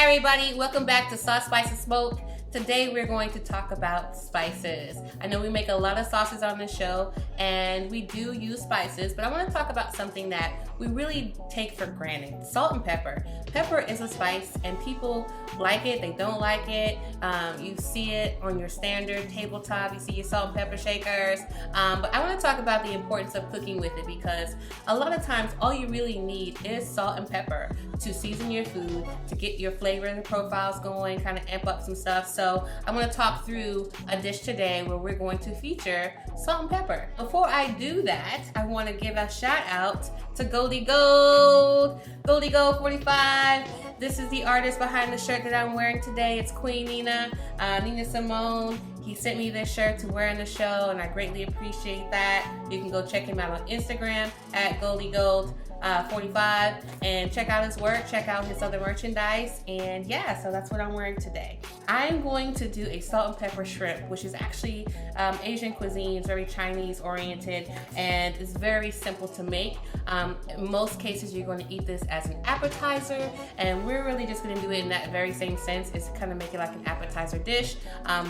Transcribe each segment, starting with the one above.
everybody, welcome back to Sauce, Spice, and Smoke. Today we're going to talk about spices. I know we make a lot of sauces on this show and we do use spices, but I want to talk about something that we really take for granted. Salt and pepper. Pepper is a spice and people like it, they don't like it. You see it on your standard tabletop, you see your salt and pepper shakers. But I want to talk about the importance of cooking with it because a lot of times all you really need is salt and pepper to season your food, to get your flavor and profiles going, kind of amp up some stuff. So I'm going to talk through a dish today where we're going to feature salt and pepper. Before I do that, I want to give a shout out to Goldie Gold 45. This is the artist behind the shirt that I'm wearing today. It's Queen Nina Simone. He sent me this shirt to wear in the show and I greatly appreciate that. You can go check him out on Instagram at Goldie Gold 45 and check out his work, check out his other merchandise, and yeah, so that's what I'm wearing today. I'm going to do a salt and pepper shrimp, which is actually Asian cuisine. It's very Chinese oriented and it's very simple to make. In most cases you're going to eat this as an appetizer, and we're really just going to do it in that very same sense. It's kind of make it like an appetizer dish,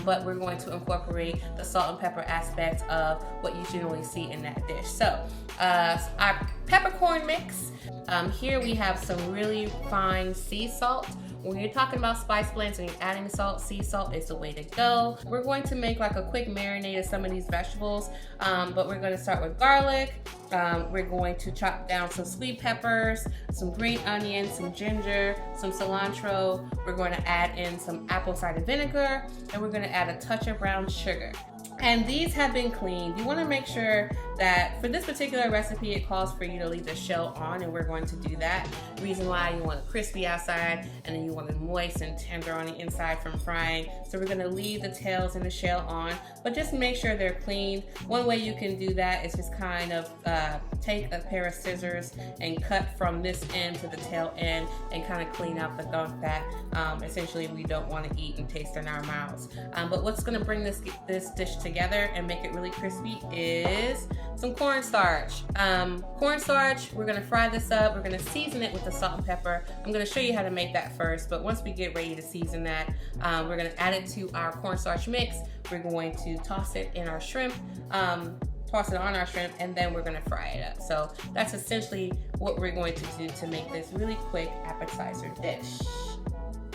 but we're going to incorporate the salt and pepper aspect of what you generally see in that dish. So our peppercorn mix. Here we have some really fine sea salt. When you're talking about spice blends and you're adding salt, sea salt is the way to go. We're going to make like a quick marinade of some of these vegetables, but we're going to start with garlic. We're going to chop down some sweet peppers, some green onions, some ginger, some cilantro. We're going to add in some apple cider vinegar, and we're going to add a touch of brown sugar. And these have been cleaned. You want to make sure that for this particular recipe, it calls for you to leave the shell on, and we're going to do that. Reason why you want it crispy outside, and then you want it moist and tender on the inside from frying. So we're going to leave the tails and the shell on, but just make sure they're clean. One way you can do that is just kind of take a pair of scissors and cut from this end to the tail end and kind of clean out the gunk that essentially we don't want to eat and taste in our mouths. But what's going to bring this dish together and make it really crispy is some cornstarch. Cornstarch, we're going to fry this up. We're going to season it with the salt and pepper. I'm going to show you how to make that first, but once we get ready to season that, we're going to add it to our cornstarch mix. We're going to toss it in our shrimp, toss it on our shrimp, and then we're going to fry it up. So that's essentially what we're going to do to make this really quick appetizer dish.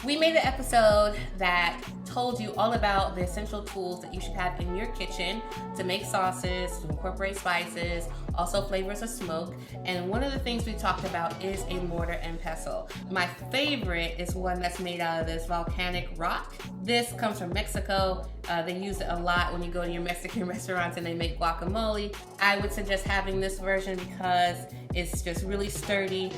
We made an episode that told you all about the essential tools that you should have in your kitchen to make sauces, to incorporate spices, also flavors of smoke. And one of the things we talked about is a mortar and pestle. My favorite is one that's made out of this volcanic rock. This comes from Mexico. They use it a lot when you go to your Mexican restaurants and they make guacamole. I would suggest having this version because it's just really sturdy.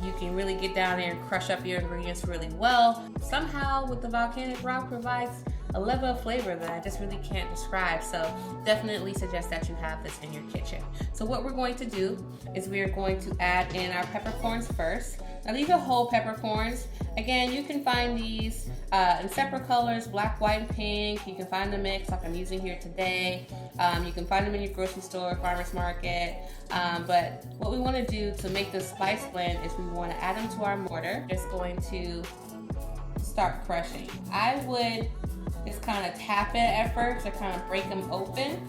You can really get down there and crush up your ingredients really well. Somehow with the volcanic rock provides a level of flavor that I just really can't describe. So definitely suggest that you have this in your kitchen. So what we're going to do is we are going to add in our peppercorns first. Now these are whole peppercorns. Again, you can find these in separate colors, black, white, and pink. You can find the mix like I'm using here today. You can find them in your grocery store, farmer's market. But what we want to do to make this spice blend is we want to add them to our mortar. Just going to start crushing. I would just kind of tap it at first to kind of break them open.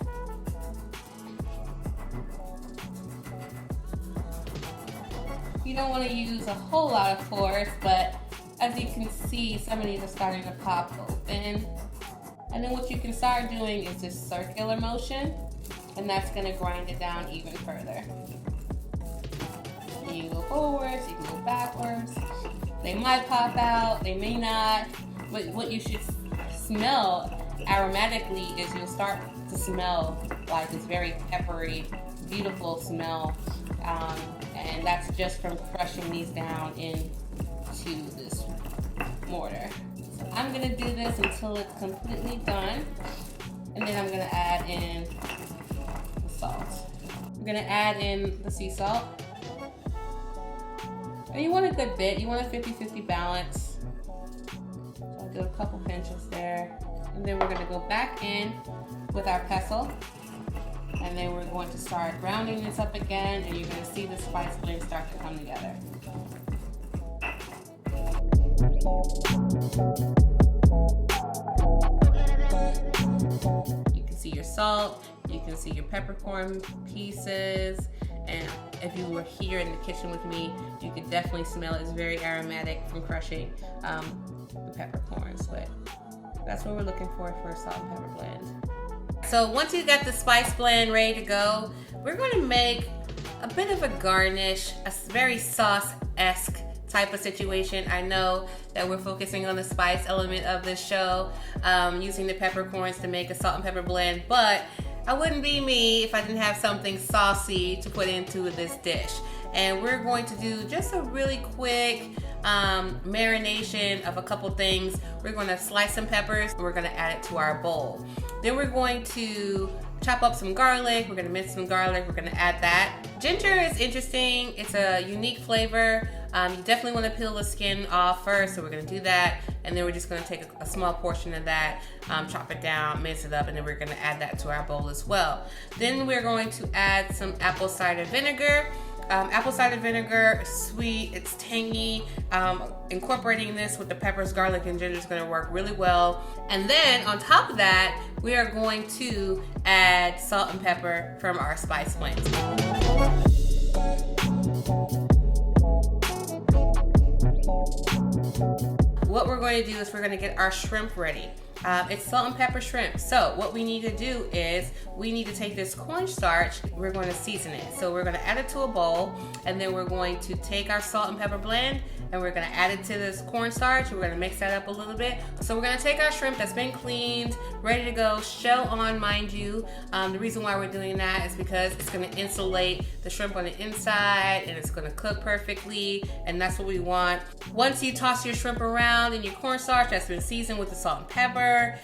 You don't want to use a whole lot of force, but as you can see, some of these are starting to pop open. And then what you can start doing is this circular motion, and that's going to grind it down even further. You can go forwards, you can go backwards. They might pop out, they may not, but what you should smell aromatically is you'll start to smell like this very peppery, beautiful smell. And that's just from crushing these down into this mortar. So I'm gonna do this until it's completely done, and then I'm gonna add in the salt. I'm gonna add in the sea salt. And you want a good bit, you want a 50-50 balance. So I'll do a couple pinches there. And then we're gonna go back in with our pestle. And then we're going to start rounding this up again, and you're going to see the spice blend start to come together. You can see your salt, you can see your peppercorn pieces, and if you were here in the kitchen with me, you could definitely smell it. It's very aromatic from crushing the peppercorns, but that's what we're looking for a salt and pepper blend. So once you got the spice blend ready to go, we're going to make a bit of a garnish, a very sauce-esque type of situation. I know that we're focusing on the spice element of this show, using the peppercorns to make a salt and pepper blend, but I wouldn't be me if I didn't have something saucy to put into this dish. And we're going to do just a really quick marination of a couple things. We're going to slice some peppers and we're going to add it to our bowl. Then we're going to chop up some garlic. We're going to mince some garlic. We're going to add that. Ginger is interesting. It's a unique flavor. You definitely want to peel the skin off first, so we're going to do that. And then we're just going to take a small portion of that, chop it down, mince it up, and then we're going to add that to our bowl as well. Then we're going to add some apple cider vinegar. Apple cider vinegar is sweet, it's tangy. Incorporating this with the peppers, garlic, and ginger is going to work really well. And then on top of that, we are going to add salt and pepper from our spice blend. What we're going to do is we're going to get our shrimp ready. It's salt and pepper shrimp. So what we need to do is we need to take this cornstarch, we're going to season it. So we're going to add it to a bowl, and then we're going to take our salt and pepper blend and we're going to add it to this cornstarch. We're going to mix that up a little bit. So we're going to take our shrimp that's been cleaned, ready to go, shell on, mind you. The reason why we're doing that is because it's going to insulate the shrimp on the inside and it's going to cook perfectly, and that's what we want. Once you toss your shrimp around in your cornstarch that's been seasoned with the salt and pepper,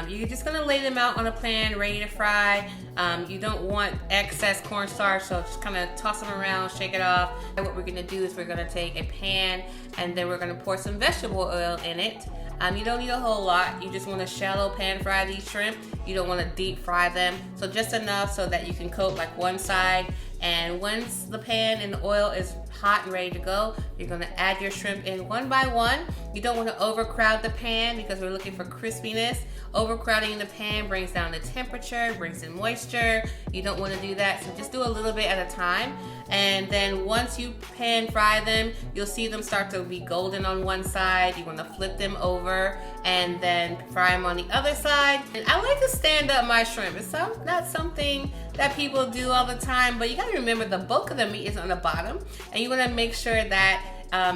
you're just going to lay them out on a pan ready to fry. You don't want excess cornstarch, so just kind of toss them around, shake it off. And what we're going to do is we're going to take a pan and then we're going to pour some vegetable oil in it. You don't need a whole lot. You just want to shallow pan fry these shrimp. You don't want to deep fry them. So just enough so that you can coat like one side. And once the pan and the oil is hot and ready to go, you're going to add your shrimp in one by one. You don't want to overcrowd the pan because we're looking for crispiness. Overcrowding the pan brings down the temperature, brings in moisture. You don't want to do that, so just do a little bit at a time. And then once you pan fry them, you'll see them start to be golden on one side. You want to flip them over and then fry them on the other side. And I like to stand up my shrimp. It's not something that people do all the time, but you got to remember the bulk of the meat is on the bottom, and you want to make sure that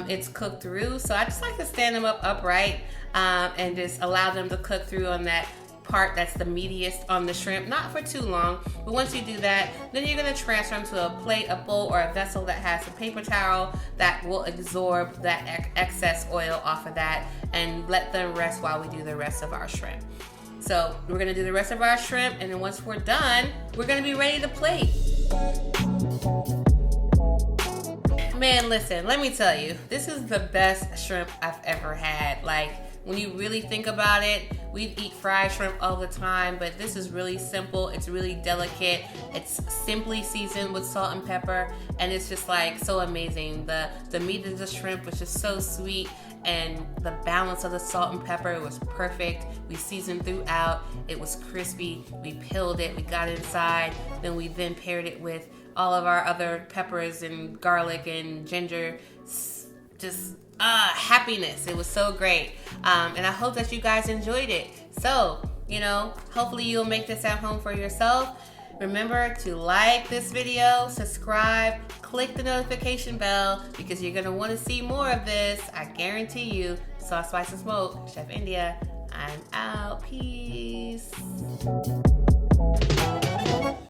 it's cooked through. So I just like to stand them up upright and just allow them to cook through on that part that's the meatiest on the shrimp, not for too long. But once you do that, then you're going to transfer them to a plate, a bowl, or a vessel that has a paper towel that will absorb that excess oil off of that, and let them rest while we do the rest of our shrimp. So we're going to do the rest of our shrimp, and then once we're done, we're going to be ready to plate. Man, listen, let me tell you, this is the best shrimp I've ever had. Like, when you really think about it, we eat fried shrimp all the time, but this is really simple. It's really delicate. It's simply seasoned with salt and pepper, and it's just like so amazing. The meat of the shrimp was just so sweet, and the balance of the salt and pepper was perfect. We seasoned throughout. It was crispy. We peeled it. We got inside. Then we paired it with all of our other peppers and garlic and ginger. Just happiness. It was so great. And I hope that you guys enjoyed it. So, hopefully you'll make this at home for yourself. Remember to like this video, subscribe, click the notification bell, because you're going to want to see more of this. I guarantee you. Sauce, Spice, and Smoke, Chef India. I'm out. Peace.